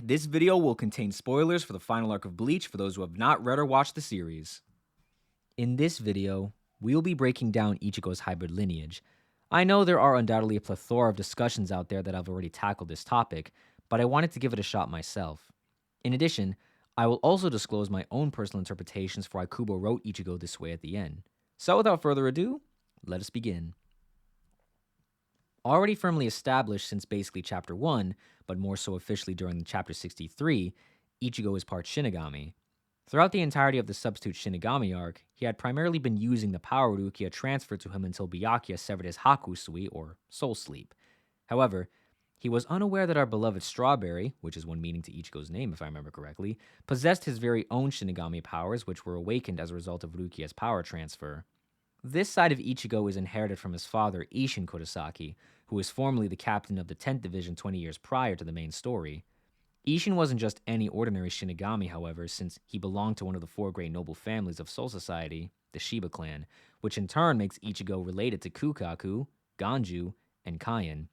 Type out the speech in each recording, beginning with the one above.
This video will contain spoilers for the final arc of Bleach for those who have not read or watched the series. In this video, we will be breaking down Ichigo's hybrid lineage. I know there are undoubtedly a plethora of discussions out there that have already tackled this topic, but I wanted to give it a shot myself. In addition, I will also disclose my own personal interpretations for why Kubo wrote Ichigo this way at the end. So without further ado, let us begin. Already firmly established since basically Chapter 1, but more so officially during Chapter 63, Ichigo is part Shinigami. Throughout the entirety of the Substitute Shinigami arc, he had primarily been using the power Rukia transferred to him until Byakuya severed his Hakusui, or soul sleep. However, he was unaware that our beloved Strawberry, which is one meaning to Ichigo's name if I remember correctly, possessed his very own Shinigami powers which were awakened as a result of Rukia's power transfer. This side of Ichigo is inherited from his father, Isshin Kurosaki, who was formerly the captain of the 10th Division 20 years prior to the main story. Isshin wasn't just any ordinary Shinigami, however, since he belonged to one of the four great noble families of Soul Society, the Shiba clan, which in turn makes Ichigo related to Kukaku, Ganju, and Kaien.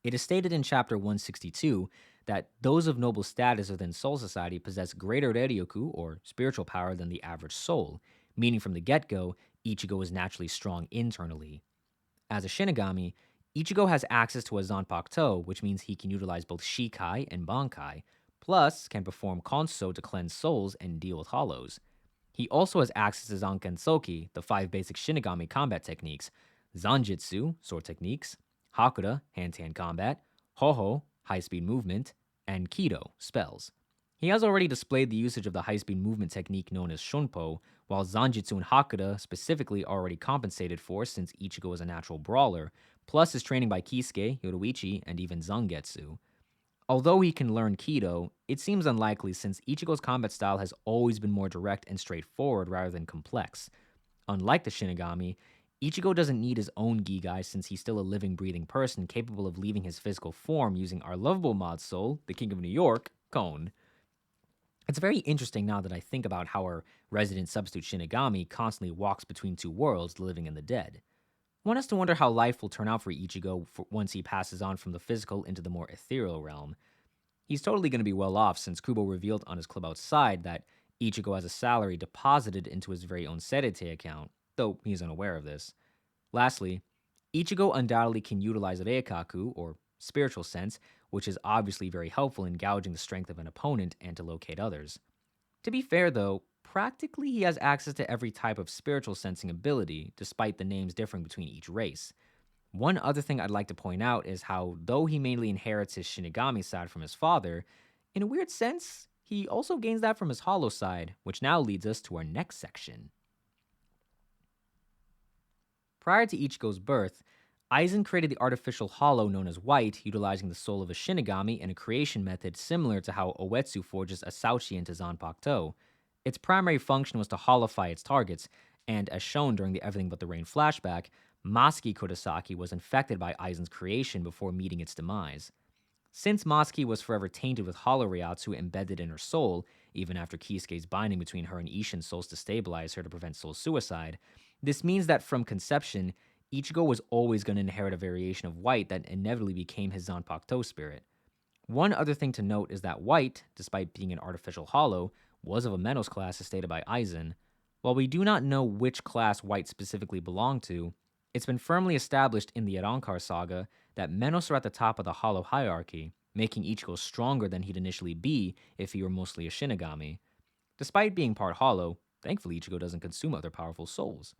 It is stated in Chapter 162 that those of noble status within Soul Society possess greater Reryoku, or spiritual power, than the average soul, meaning from the get-go, Ichigo is naturally strong internally. As a Shinigami, Ichigo has access to a Zanpakuto, which means he can utilize both Shikai and Bankai, plus can perform Konso to cleanse souls and deal with hollows. He also has access to Zankensoki, the 5 basic Shinigami combat techniques, Zanjitsu, sword techniques, Hakuda, hand-to-hand combat, Hoho, high-speed movement, and Kido, spells. He has already displayed the usage of the high-speed movement technique known as Shunpo, while Zanjitsu and Hakuda specifically are already compensated for since Ichigo is a natural brawler, plus his training by Kisuke, Yoruichi, and even Zangetsu. Although he can learn Kido, it seems unlikely since Ichigo's combat style has always been more direct and straightforward rather than complex. Unlike the Shinigami, Ichigo doesn't need his own Gigai since he's still a living, breathing person capable of leaving his physical form using our lovable mod soul, the King of New York, Kon. It's very interesting now that I think about how our resident substitute Shinigami constantly walks between two worlds, the living and the dead. One has to wonder how life will turn out for Ichigo once he passes on from the physical into the more ethereal realm. He's totally going to be well off since Kubo revealed on his club outside that Ichigo has a salary deposited into his very own Serete account, though he's unaware of this. Lastly, Ichigo undoubtedly can utilize Reikaku, or spiritual sense, which is obviously very helpful in gouging the strength of an opponent and to locate others. To be fair though, practically he has access to every type of spiritual sensing ability, despite the names differing between each race. One other thing I'd like to point out is how, though he mainly inherits his Shinigami side from his father, in a weird sense, he also gains that from his Hollow side, which now leads us to our next section. Prior to Ichigo's birth, Aizen created the artificial hollow known as White, utilizing the soul of a Shinigami in a creation method similar to how Uetsu forges a Sauchi into Zanpakuto. Its primary function was to hollowify its targets, and as shown during the Everything But the Rain flashback, Masuki Kurosaki was infected by Aizen's creation before meeting its demise. Since Masuki was forever tainted with Hollow Ryatsu embedded in her soul, even after Kisuke's binding between her and Isshin's souls to stabilize her to prevent soul suicide, this means that from conception, Ichigo was always going to inherit a variation of White that inevitably became his Zanpakuto spirit. One other thing to note is that White, despite being an artificial hollow, was of a Menos class as stated by Aizen. While we do not know which class White specifically belonged to, it's been firmly established in the Arrancar saga that Menos are at the top of the hollow hierarchy, making Ichigo stronger than he'd initially be if he were mostly a Shinigami. Despite being part hollow, thankfully Ichigo doesn't consume other powerful souls.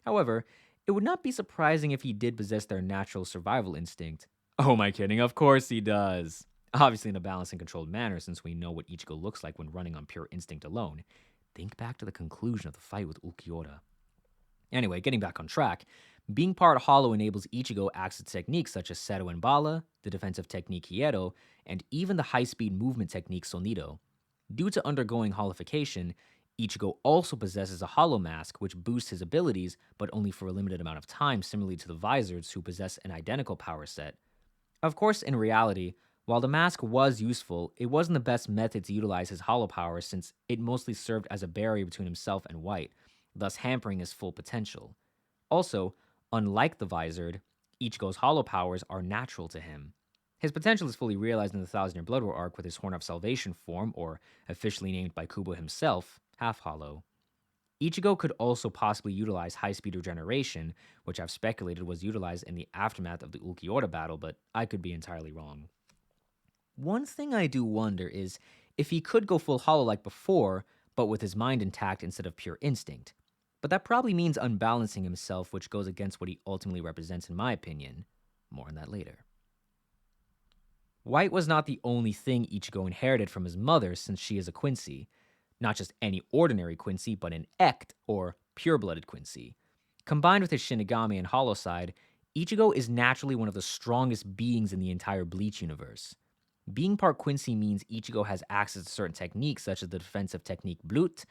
However, it would not be surprising if he did possess their natural survival instinct. Oh, am I kidding? Of course he does. Obviously in a balanced and controlled manner since we know what Ichigo looks like when running on pure instinct alone. Think back to the conclusion of the fight with Ulquiorra. Anyway, getting back on track, being part hollow enables Ichigo access to techniques such as Seto and Bala, the defensive technique Hiedo, and even the high-speed movement technique Sonido. Due to undergoing hollification, Ichigo also possesses a hollow mask which boosts his abilities, but only for a limited amount of time, similarly to the Vizards who possess an identical power set. Of course, in reality, while the mask was useful, it wasn't the best method to utilize his hollow power since it mostly served as a barrier between himself and White, thus hampering his full potential. Also, unlike the Vizard, Ichigo's hollow powers are natural to him. His potential is fully realized in the Thousand Year Blood War arc with his Horn of Salvation form, or officially named by Kubo himself, Half Hollow. Ichigo could also possibly utilize high speed regeneration, which I've speculated was utilized in the aftermath of the Ulquiorra battle, but I could be entirely wrong. One thing I do wonder is if he could go full hollow like before, but with his mind intact instead of pure instinct. But that probably means unbalancing himself, which goes against what he ultimately represents, in my opinion. More on that later. White was not the only thing Ichigo inherited from his mother, since she is a Quincy. Not just any ordinary Quincy, but an Ect, or pure-blooded Quincy. Combined with his Shinigami and Hollow side, Ichigo is naturally one of the strongest beings in the entire Bleach universe. Being part Quincy means Ichigo has access to certain techniques such as the defensive technique Blut,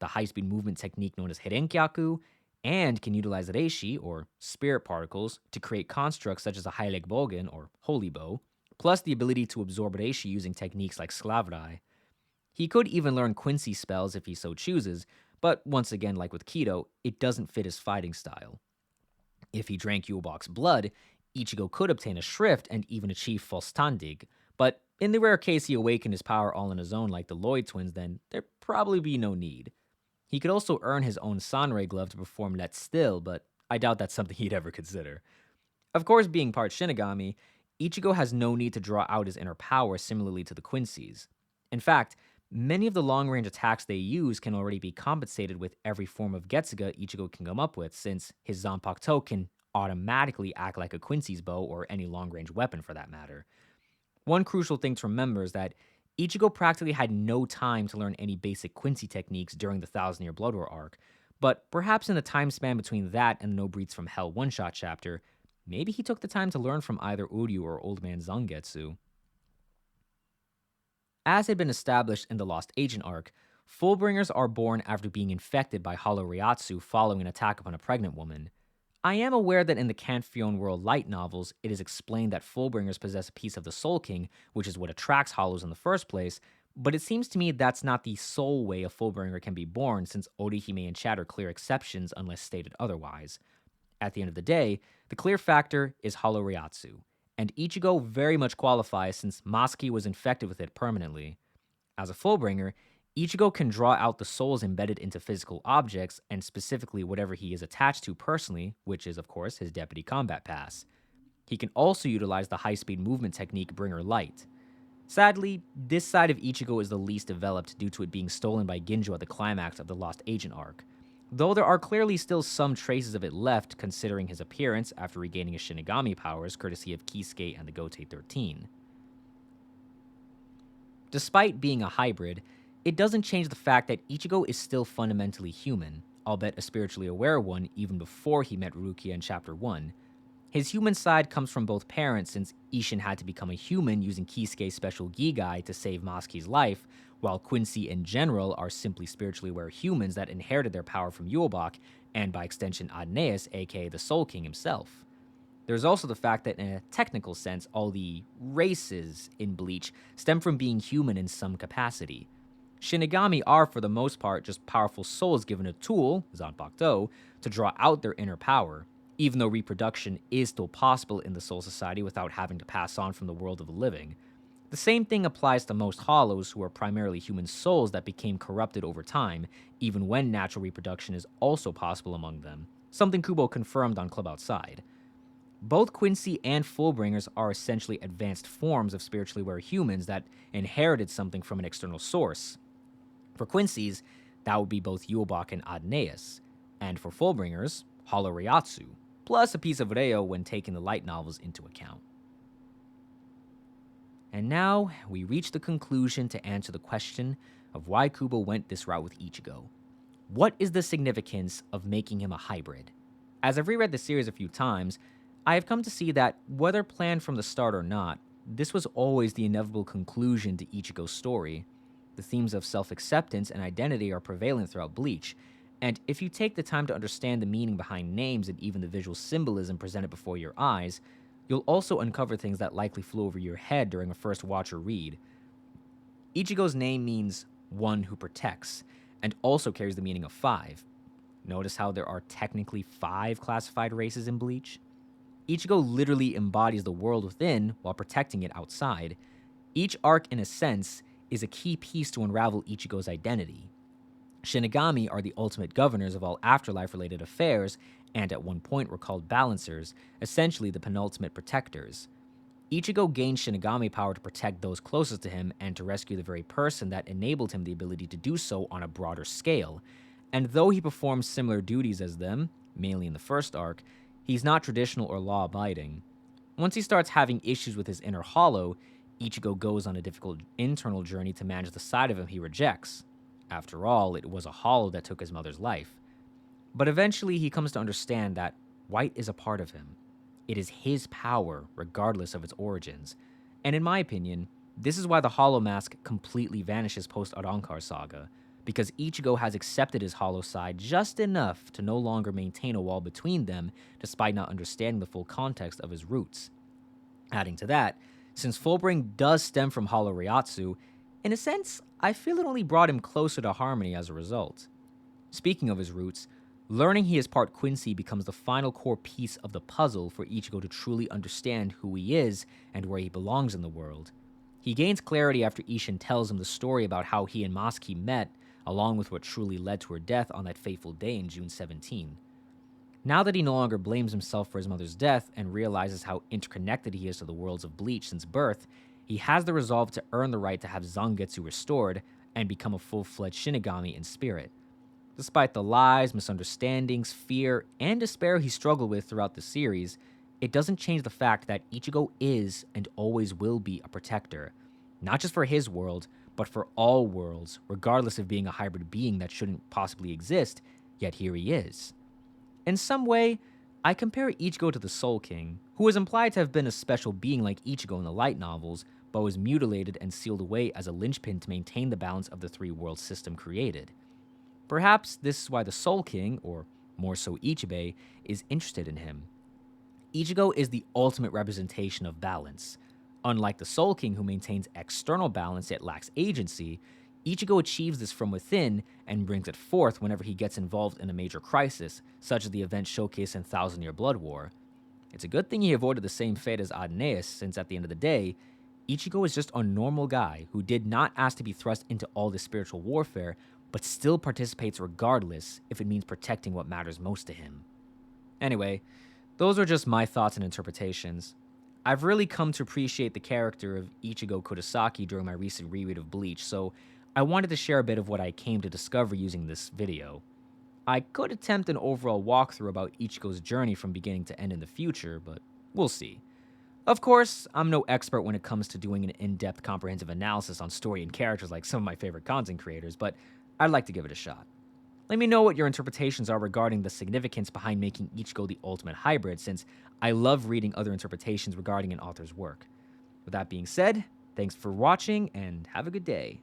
the high-speed movement technique known as Hirenkyaku, and can utilize Reishi, or spirit particles, to create constructs such as a Heilig Bogen, or holy bow, plus the ability to absorb Reishi using techniques like Sklavrai. He could even learn Quincy spells if he so chooses, but once again, like with Kido, it doesn't fit his fighting style. If he drank Yulbach's blood, Ichigo could obtain a Shrift and even achieve Vollständig, but in the rare case he awakened his power all on his own like the Lloyd twins, then there'd probably be no need. He could also earn his own Sanrei glove to perform Let Still, but I doubt that's something he'd ever consider. Of course, being part Shinigami, Ichigo has no need to draw out his inner power similarly to the Quincy's. In fact, many of the long-range attacks they use can already be compensated with every form of Getsuga Ichigo can come up with, since his Zanpakuto can automatically act like a Quincy's bow or any long-range weapon for that matter. One crucial thing to remember is that Ichigo practically had no time to learn any basic Quincy techniques during the Thousand Year Blood War arc, but perhaps in the time span between that and the No Breeds from Hell one-shot chapter, maybe he took the time to learn from either Uryu or Old Man Zangetsu. As had been established in the Lost Agent arc, Fullbringers are born after being infected by Hollow Ryatsu following an attack upon a pregnant woman. I am aware that in the Canfion World light novels, it is explained that Fullbringers possess a piece of the Soul King, which is what attracts Hollows in the first place, but it seems to me that's not the sole way a Fullbringer can be born, since Orihime and Chad are clear exceptions unless stated otherwise. At the end of the day, the clear factor is Hollow Ryatsu, and Ichigo very much qualifies since Masuki was infected with it permanently. As a Fullbringer, Ichigo can draw out the souls embedded into physical objects, and specifically whatever he is attached to personally, which is, of course, his Deputy Combat Pass. He can also utilize the high-speed movement technique Bringer Light. Sadly, this side of Ichigo is the least developed due to it being stolen by Ginjo at the climax of the Lost Agent arc, though there are clearly still some traces of it left considering his appearance after regaining his Shinigami powers courtesy of Kisuke and the Gotei 13. Despite being a hybrid, it doesn't change the fact that Ichigo is still fundamentally human, albeit a spiritually aware one even before he met Rukia in Chapter 1. His human side comes from both parents since Ishin had to become a human using Kisuke's special Gigai to save Masuki's life, while Quincy in general are simply spiritually aware humans that inherited their power from Yulbach, and by extension Adneus, aka the Soul King himself. There's also the fact that in a technical sense, all the races in Bleach stem from being human in some capacity. Shinigami are, for the most part, just powerful souls given a tool, Zanpakuto, to draw out their inner power, even though reproduction is still possible in the Soul Society without having to pass on from the world of the living. The same thing applies to most Hollows, who are primarily human souls that became corrupted over time, even when natural reproduction is also possible among them, something Kubo confirmed on Club Outside. Both Quincy and Fullbringers are essentially advanced forms of spiritually aware humans that inherited something from an external source. For Quincy's, that would be both Yulbach and Adneus, and for Fullbringers, Hollow Ryatsu, plus a piece of Reo when taking the light novels into account. And now, we reach the conclusion to answer the question of why Kubo went this route with Ichigo. What is the significance of making him a hybrid? As I've reread the series a few times, I have come to see that, whether planned from the start or not, this was always the inevitable conclusion to Ichigo's story. The themes of self-acceptance and identity are prevalent throughout Bleach, and if you take the time to understand the meaning behind names and even the visual symbolism presented before your eyes, you'll also uncover things that likely flew over your head during a first watch or read. Ichigo's name means one who protects, and also carries the meaning of 5. Notice how there are technically 5 classified races in Bleach? Ichigo literally embodies the world within while protecting it outside. Each arc, in a sense, is a key piece to unravel Ichigo's identity. Shinigami are the ultimate governors of all afterlife-related affairs, and at one point were called balancers, essentially the penultimate protectors. Ichigo gained Shinigami power to protect those closest to him and to rescue the very person that enabled him the ability to do so on a broader scale. And though he performs similar duties as them, mainly in the first arc, he's not traditional or law-abiding. Once he starts having issues with his inner hollow, Ichigo goes on a difficult internal journey to manage the side of him he rejects. After all, it was a hollow that took his mother's life. But eventually he comes to understand that white is a part of him. It is his power, regardless of its origins. And in my opinion, this is why the Hollow Mask completely vanishes post-Arrancar saga, because Ichigo has accepted his hollow side just enough to no longer maintain a wall between them, despite not understanding the full context of his roots. Adding to that, since Fullbring does stem from Hollow Ryatsu, in a sense, I feel it only brought him closer to harmony as a result. Speaking of his roots, learning he is part Quincy becomes the final core piece of the puzzle for Ichigo to truly understand who he is and where he belongs in the world. He gains clarity after Ishin tells him the story about how he and Masuki met, along with what truly led to her death on that fateful day in June 17. Now that he no longer blames himself for his mother's death and realizes how interconnected he is to the worlds of Bleach since birth, he has the resolve to earn the right to have Zangetsu restored and become a full-fledged Shinigami in spirit. Despite the lies, misunderstandings, fear, and despair he struggled with throughout the series, it doesn't change the fact that Ichigo is and always will be a protector, not just for his world, but for all worlds, regardless of being a hybrid being that shouldn't possibly exist, yet here he is. In some way, I compare Ichigo to the Soul King, who is implied to have been a special being like Ichigo in the light novels, but was mutilated and sealed away as a linchpin to maintain the balance of the three-world system created. Perhaps this is why the Soul King, or more so Ichibei, is interested in him. Ichigo is the ultimate representation of balance. Unlike the Soul King, who maintains external balance yet lacks agency, Ichigo achieves this from within and brings it forth whenever he gets involved in a major crisis, such as the event showcased in Thousand Year Blood War. It's a good thing he avoided the same fate as Adneus, since at the end of the day, Ichigo is just a normal guy who did not ask to be thrust into all this spiritual warfare, but still participates regardless if it means protecting what matters most to him. Anyway, those are just my thoughts and interpretations. I've really come to appreciate the character of Ichigo Kurosaki during my recent reread of Bleach, so I wanted to share a bit of what I came to discover using this video. I could attempt an overall walkthrough about Ichigo's journey from beginning to end in the future, but we'll see. Of course, I'm no expert when it comes to doing an in-depth comprehensive analysis on story and characters like some of my favorite content creators, but I'd like to give it a shot. Let me know what your interpretations are regarding the significance behind making Ichigo the ultimate hybrid, since I love reading other interpretations regarding an author's work. With that being said, thanks for watching and have a good day.